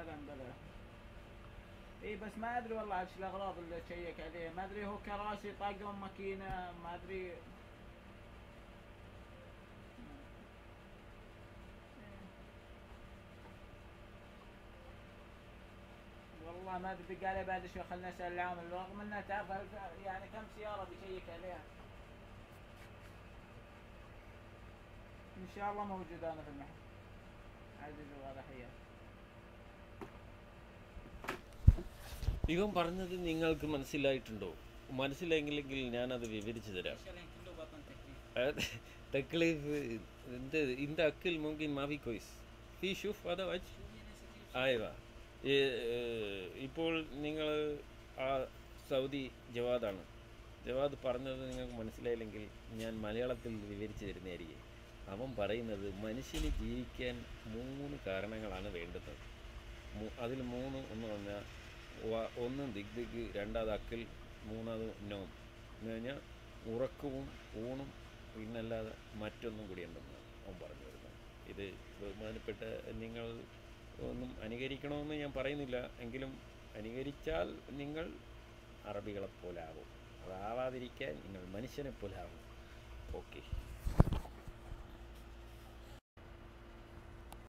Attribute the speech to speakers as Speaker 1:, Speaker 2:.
Speaker 1: بلا. اي بس ما ادري والله عن الاغراض اللي تشيك عليها، ما ادري هو كراسي طاقم ماكينه ما ادري. والله ما ادري، قال بعد شوي خلنا نسال العامل، رغم انها تعرف يعني كم سياره بيشيك عليها. ان شاء الله موجود انا في المحل. عزيز وضحيه.
Speaker 2: ഇവൻ പറഞ്ഞത് നിങ്ങൾക്ക് മനസ്സിലായിട്ടുണ്ടോ? മനസ്സിലായില്ലെങ്കിൽ ഞാനത് വിവരിച്ചു തരാം. تكليف انت اكل ممكن ما في كويس في شوف هذا وجه. ايوه ഇപ്പോൾ നിങ്ങൾ ആ സൗദി ജവാദാണ്. ജവാദ് പറഞ്ഞത് നിങ്ങൾക്ക് മനസ്സിലായില്ലെങ്കിൽ ഞാൻ മലയാളത്തിൽ വിവരിച്ചു തരുന്നതായിരിക്കും. അവൻ പറയുന്നത് മനുഷ്യന് ജീവിക്കാൻ 3 കാരണങ്ങളാണ് വേണ്ടത്. അതിൽ 3 എന്ന് പറഞ്ഞാൽ ഒന്ന് ദിഗ്, രണ്ടാമത് അക്കൽ, മൂന്നാമത് നോം എന്ന് കഴിഞ്ഞാൽ ഉറക്കവും ഊണും, പിന്നല്ലാതെ മറ്റൊന്നും കൂടി ഉണ്ടെന്ന് അവൻ പറഞ്ഞു വരുന്നത്. ഇത് ബഹുമാനപ്പെട്ട നിങ്ങൾ ഒന്നും അനുകരിക്കണമെന്ന് ഞാൻ പറയുന്നില്ല, എങ്കിലും അനുകരിച്ചാൽ നിങ്ങൾ അറബികളെപ്പോലാകും. അതാവാതിരിക്കാൻ നിങ്ങൾ മനുഷ്യനെപ്പോലാകും. ഓക്കെ.